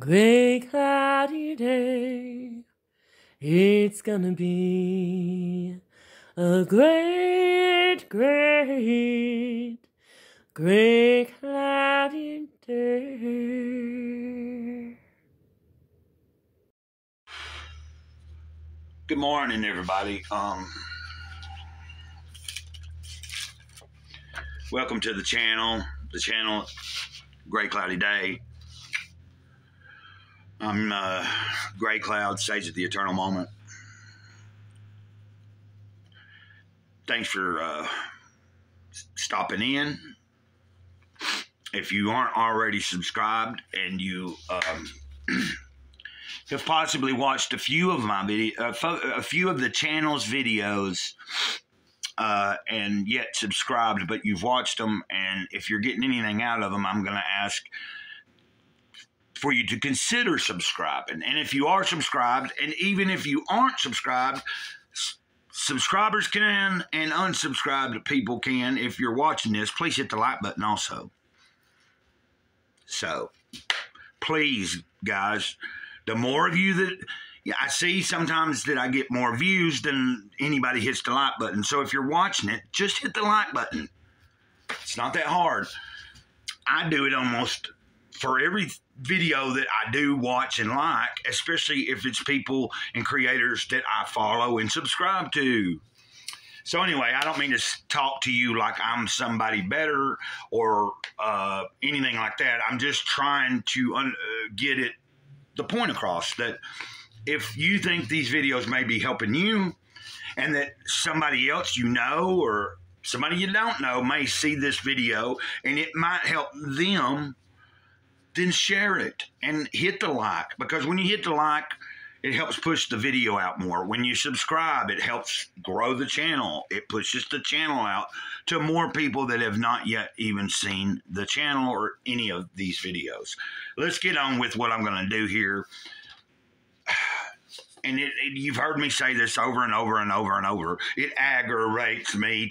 Gray cloudy day. It's gonna be a great, great, gray cloudy day. Good morning, everybody. Welcome to the channel. Gray Cloudy Day. I'm Gray Cloud, Sage of the Eternal Moment. Thanks for stopping in. If you aren't already subscribed and you have possibly watched a few of my a few of the channel's videos and yet subscribed, but you've watched them, and if you're getting anything out of them, I'm going to ask for you to consider subscribing. And if you are subscribed, and even if you aren't subscribed, subscribers can and unsubscribed people can. If you're watching this, please hit the like button also. So, please, guys, the more of you that I see sometimes that I get more views than anybody hits the like button. So if you're watching it, just hit the like button. It's not that hard. I do it almost for every video that I do watch and like, especially if it's people and creators that I follow and subscribe to. So anyway, I don't mean to talk to you like I'm somebody better or anything like that. I'm just trying to get the point across that if you think these videos may be helping you and that somebody else you know or somebody you don't know may see this video and it might help them, then share it and hit the like, because when you hit the like, it helps push the video out more. When you subscribe, it helps grow the channel. It pushes the channel out to more people that have not yet even seen the channel or any of these videos. Let's get on with what I'm going to do here. And you've heard me say this over and over and over and over. It aggravates me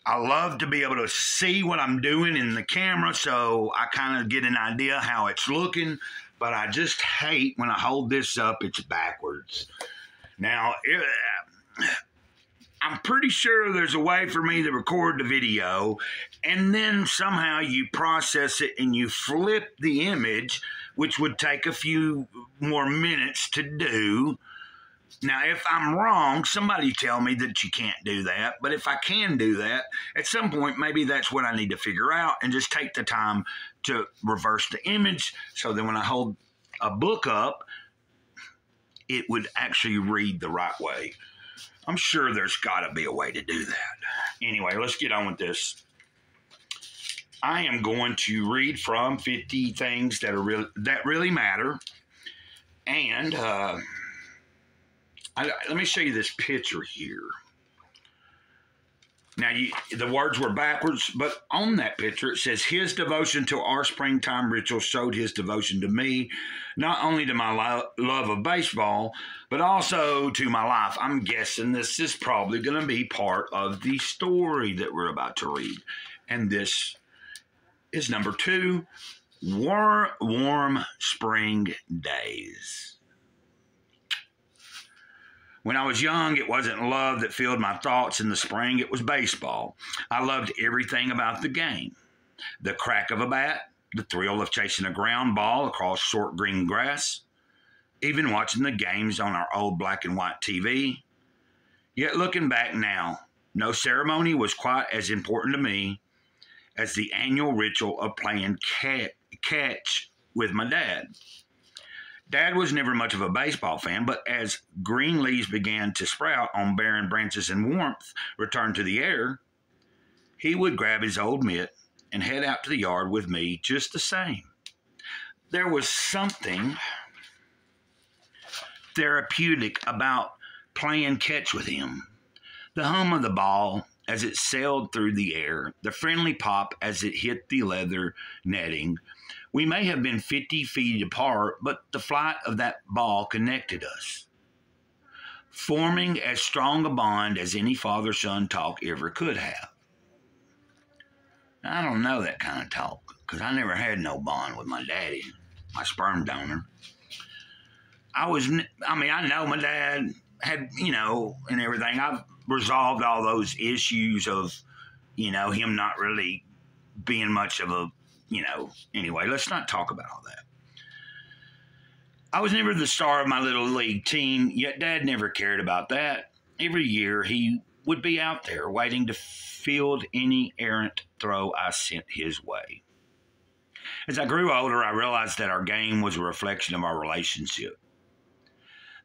I love to be able to see what I'm doing in the camera, so I kind of get an idea how it's looking, but I just hate when I hold this up, it's backwards. Now, I'm pretty sure there's a way for me to record the video, and then somehow you process it and you flip the image, which would take a few more minutes to do. Now, if I'm wrong, somebody tell me that you can't do that. But if I can do that, at some point, maybe that's what I need to figure out and just take the time to reverse the image so that when I hold a book up, it would actually read the right way. I'm sure there's got to be a way to do that. Anyway, let's get on with this. I am going to read from 50 things that really matter. And let me show you this picture here. Now, the words were backwards, but on that picture, it says, his devotion to our springtime ritual showed his devotion to me, not only to my love of baseball, but also to my life. I'm guessing this is probably going to be part of the story that we're about to read. And this is number 2, warm spring days. When I was young, it wasn't love that filled my thoughts in the spring. It was baseball. I loved everything about the game. The crack of a bat, the thrill of chasing a ground ball across short green grass, even watching the games on our old black and white TV. Yet looking back now, no ceremony was quite as important to me as the annual ritual of playing catch with my dad. Dad was never much of a baseball fan, but as green leaves began to sprout on barren branches and warmth returned to the air, he would grab his old mitt and head out to the yard with me just the same. There was something therapeutic about playing catch with him. The hum of the ball as it sailed through the air, the friendly pop as it hit the leather netting. We may have been 50 feet apart, but the flight of that ball connected us, forming as strong a bond as any father-son talk ever could have. I don't know that kind of talk, because I never had no bond with my daddy. my sperm donor. I know my dad had, and everything. I've resolved all those issues of, him not really being much of a, anyway, let's not talk about all that. I was never the star of my little league team, yet Dad never cared about that. Every year he would be out there waiting to field any errant throw I sent his way. As I grew older, I realized that our game was a reflection of our relationship.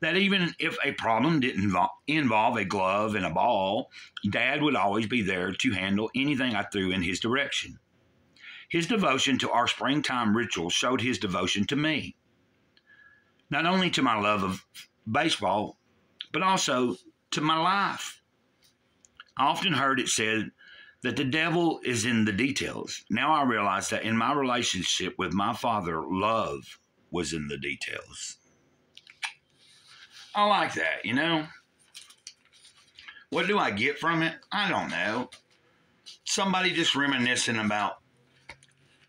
That even if a problem didn't involve a glove and a ball, Dad would always be there to handle anything I threw in his direction. His devotion to our springtime ritual showed his devotion to me. Not only to my love of baseball, but also to my life. I often heard it said that the devil is in the details. Now I realize that in my relationship with my father, love was in the details. I like that, What do I get from it? I don't know. Somebody just reminiscing about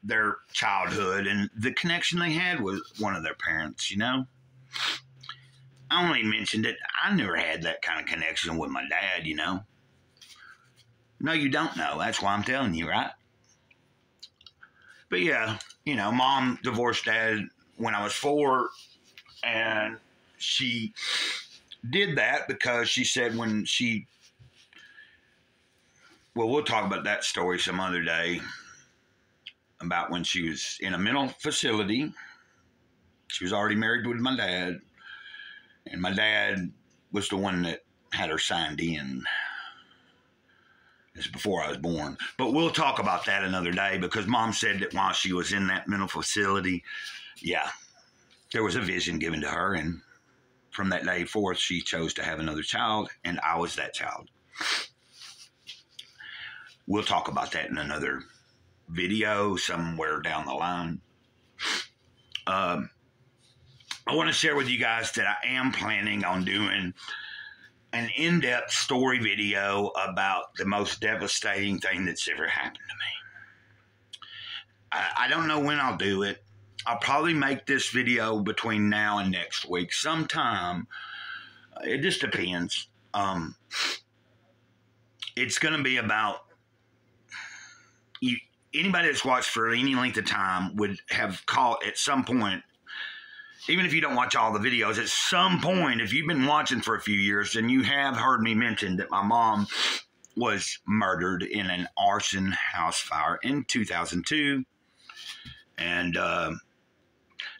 their childhood and the connection they had with one of their parents, I only mentioned it. I never had that kind of connection with my dad, No, you don't know. That's why I'm telling you, right? But yeah, Mom divorced Dad when I was 4, and she did that because she said we'll talk about that story some other day, about when she was in a mental facility. She was already married with my dad, and my dad was the one that had her signed in. It's before I was born. But we'll talk about that another day, because Mom said that while she was in that mental facility, there was a vision given to her, and from that day forth, she chose to have another child, and I was that child. We'll talk about that in another video somewhere down the line. I want to share with you guys that I am planning on doing an in-depth story video about the most devastating thing that's ever happened to me. I don't know when I'll do it. I'll probably make this video between now and next week sometime. It just depends. It's going to be about anybody that's watched for any length of time would have caught at some point, even if you don't watch all the videos, at some point, if you've been watching for a few years, then you have heard me mention that my mom was murdered in an arson house fire in 2002. And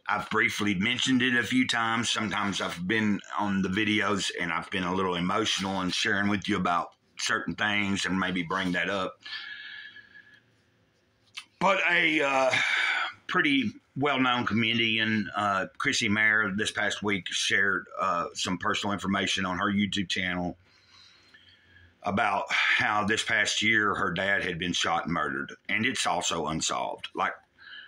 I've briefly mentioned it a few times. Sometimes I've been on the videos and I've been a little emotional and sharing with you about certain things and maybe bring that up. But a pretty well-known comedian, Chrissy Mayer, this past week shared some personal information on her YouTube channel about how this past year her dad had been shot and murdered. And it's also unsolved. Like,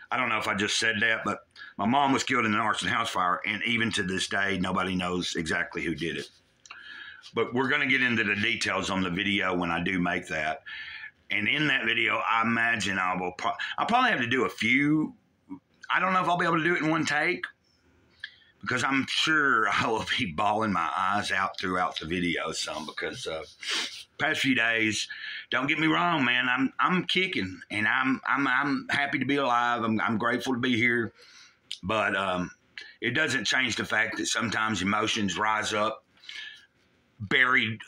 I don't know if I just said that, but my mom was killed in an arson house fire, and even to this day, nobody knows exactly who did it. But we're going to get into the details on the video when I do make that. And in that video, I imagine I'll probably have to do a few. I don't know if I'll be able to do it in one take, because I'm sure I will be bawling my eyes out throughout the video some, because past few days, don't get me wrong, man, I'm kicking, and I'm happy to be alive. I'm grateful to be here, but it doesn't change the fact that sometimes emotions rise up, buried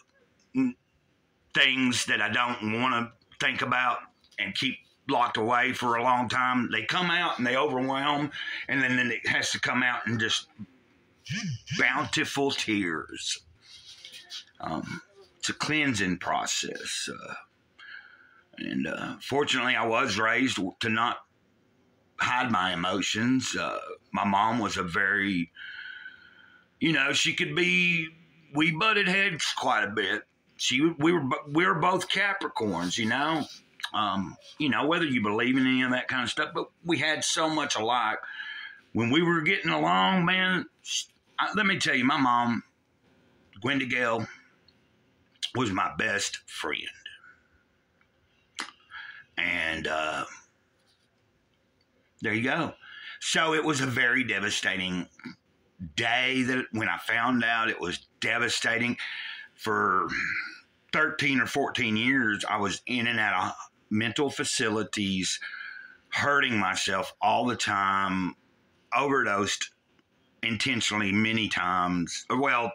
things that I don't want to think about and keep locked away for a long time. They come out and they overwhelm, and then it has to come out in just bountiful tears. It's a cleansing process. And fortunately, I was raised to not hide my emotions. My mom was a very, she could be, we butted heads quite a bit. We were both Capricorns, whether you believe in any of that kind of stuff, but we had so much alike. When we were getting along, man, let me tell you, my mom, Gwenda Gale, was my best friend. And there you go. So it was a very devastating day that when I found out. It was devastating. For 13 or 14 years, I was in and out of mental facilities, hurting myself all the time, overdosed intentionally many times. Well,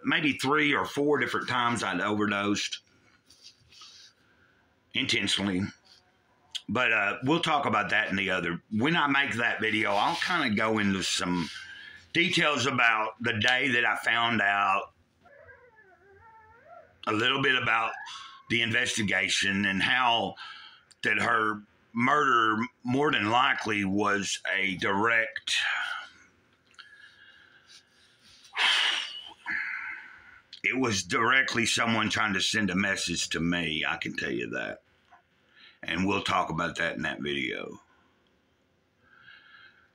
maybe 3 or 4 different times I'd overdosed intentionally. But we'll talk about that when I make that video, I'll kind of go into some details about the day that I found out, a little bit about the investigation and how that her murder more than likely was a direct it was directly someone trying to send a message to me. I can tell you that. And we'll talk about that in that video.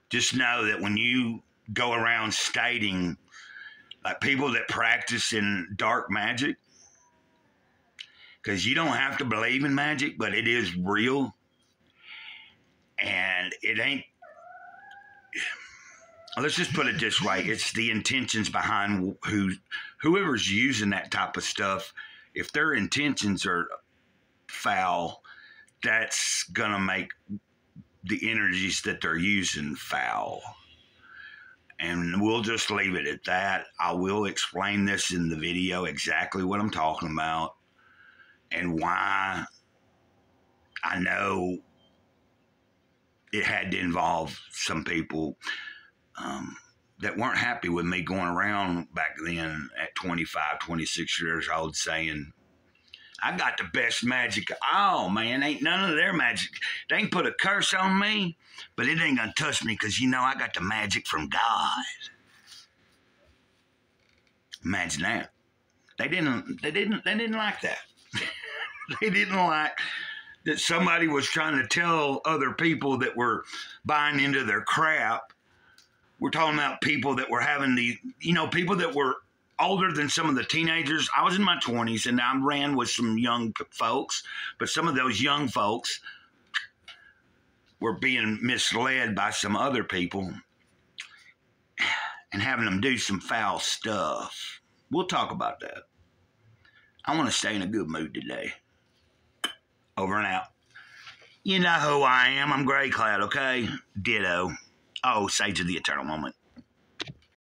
Just know that when you go around stating, like people that practice in dark magic, because you don't have to believe in magic, but it is real. And it ain't, let's just put it this way. It's the intentions behind whoever's using that type of stuff. If their intentions are foul, that's going to make the energies that they're using foul. And we'll just leave it at that. I will explain this in the video, exactly what I'm talking about and why I know it had to involve some people that weren't happy with me going around back then at 25, 26 years old saying, I got the best magic. Oh, man, ain't none of their magic. They can put a curse on me, but it ain't going to touch me because, I got the magic from God. Imagine that. They didn't like that. They didn't like that somebody was trying to tell other people that were buying into their crap. We're talking about people that were having people that were older than some of the teenagers. I was in my 20s and I ran with some young folks, but some of those young folks were being misled by some other people and having them do some foul stuff. We'll talk about that. I want to stay in a good mood today. Over and out. You know who I am. I'm Gray Cloud, okay? Ditto. Oh, Sage of the Eternal Moment.